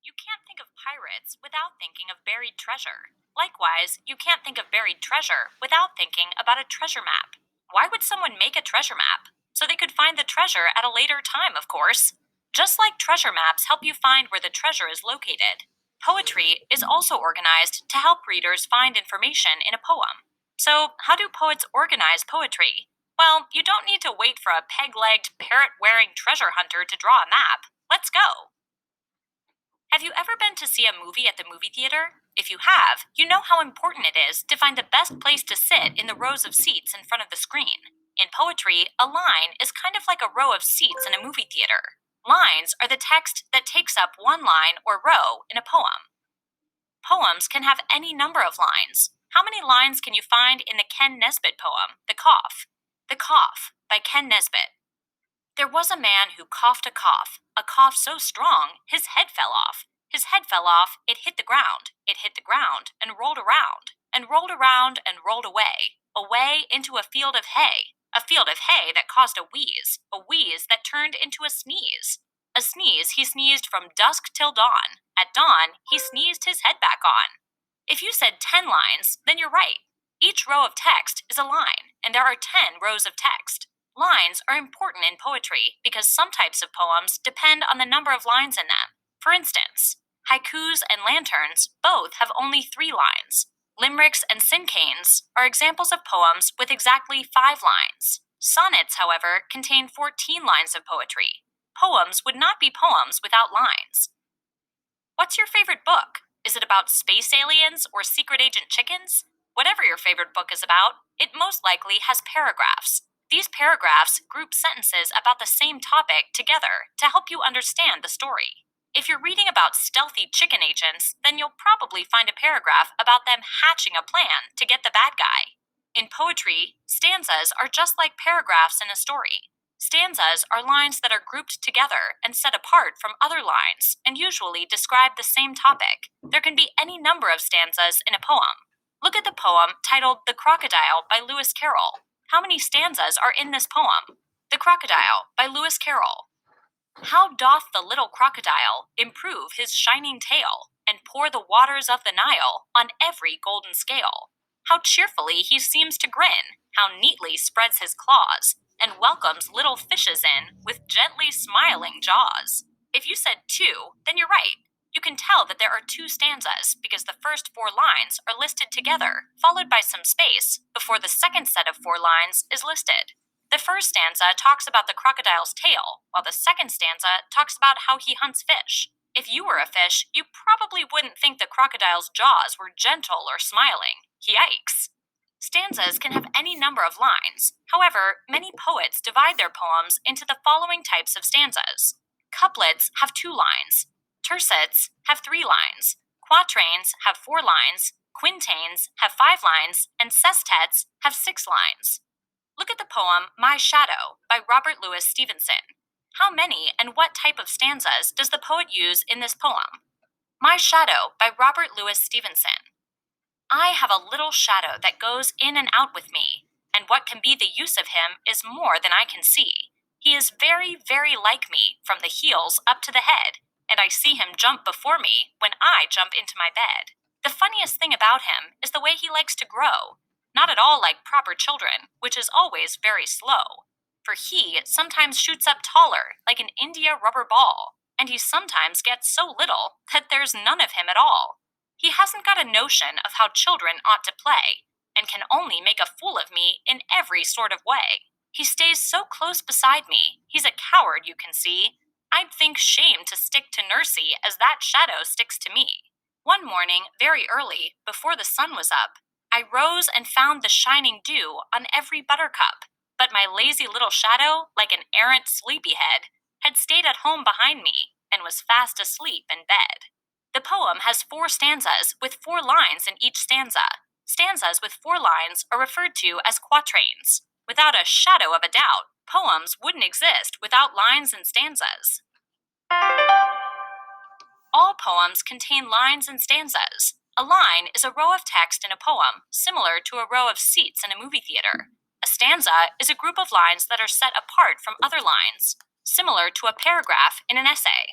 You can't think of pirates without thinking of buried treasure. Likewise, you can't think of buried treasure without thinking about a treasure map. Why would someone make a treasure map? So they could find the treasure at a later time, of course. Just like treasure maps help you find where the treasure is located, poetry is also organized to help readers find information in a poem. So, how do poets organize poetry? Well, you don't need to wait for a peg legged, parrot wearing treasure hunter to draw a map. Let's go! Have you ever been to see a movie at the movie theater? If you have, you know how important it is to find the best place to sit in the rows of seats in front of the screen. In poetry, a line is kind of like a row of seats in a movie theater. Lines are the text that takes up one line or row in a poem. Poems can have any number of lines. How many lines can you find in the Ken Nesbitt poem, The Cough? The Cough by Ken Nesbitt. There was a man who coughed a cough so strong his head fell off. His head fell off, it hit the ground, and rolled around, and rolled around, and rolled away, away into a field of hay that caused a wheeze that turned into a sneeze he sneezed from dusk till dawn. At dawn, he sneezed his head back on. If you said 10 lines, then you're right. Each row of text is a line, and there are 10 rows of text. Lines are important in poetry because some types of poems depend on the number of lines in them. For instance, haikus and lanterns both have only 3 lines. Limericks and cinquains are examples of poems with exactly 5 lines. Sonnets, however, contain 14 lines of poetry. Poems would not be poems without lines. What's your favorite book? Is it about space aliens or secret agent chickens? Whatever your favorite book is about, it most likely has paragraphs. These paragraphs group sentences about the same topic together to help you understand the story. If you're reading about stealthy chicken agents, then you'll probably find a paragraph about them hatching a plan to get the bad guy. In poetry, stanzas are just like paragraphs in a story. Stanzas are lines that are grouped together and set apart from other lines and usually describe the same topic. There can be any number of stanzas in a poem. Look at the poem titled The Crocodile by Lewis Carroll. How many stanzas are in this poem? The Crocodile by Lewis Carroll. How doth the little crocodile improve his shining tail and pour the waters of the Nile on every golden scale? How cheerfully he seems to grin, how neatly spreads his claws, and welcomes little fishes in with gently smiling jaws. If you said 2, then you're right. You can tell that there are 2 stanzas because the first 4 lines are listed together, followed by some space, before the second set of 4 lines is listed. The first stanza talks about the crocodile's tail, while the second stanza talks about how he hunts fish. If you were a fish, you probably wouldn't think the crocodile's jaws were gentle or smiling. Yikes! Stanzas can have any number of lines. However, many poets divide their poems into the following types of stanzas. Couplets have 2 lines. Tercets have 3 lines. Quatrains have 4 lines. Quintains have 5 lines. And sestets have 6 lines. Look at the poem My Shadow by Robert Louis Stevenson. How many and what type of stanzas does the poet use in this poem? My Shadow by Robert Louis Stevenson. I have a little shadow that goes in and out with me, and what can be the use of him is more than I can see. He is very, very like me from the heels up to the head, and I see him jump before me when I jump into my bed. The funniest thing about him is the way he likes to grow. Not at all like proper children, which is always very slow. For he sometimes shoots up taller, like an India rubber ball, and he sometimes gets so little that there's none of him at all. He hasn't got a notion of how children ought to play, and can only make a fool of me in every sort of way. He stays so close beside me, he's a coward, you can see. I'd think shame to stick to Nursey as that shadow sticks to me. One morning, very early, before the sun was up, I rose and found the shining dew on every buttercup, but my lazy little shadow, like an errant sleepyhead, had stayed at home behind me and was fast asleep in bed. The poem has 4 stanzas with 4 lines in each stanza. Stanzas with 4 lines are referred to as quatrains. Without a shadow of a doubt, poems wouldn't exist without lines and stanzas. All poems contain lines and stanzas. A line is a row of text in a poem, similar to a row of seats in a movie theater. A stanza is a group of lines that are set apart from other lines, similar to a paragraph in an essay.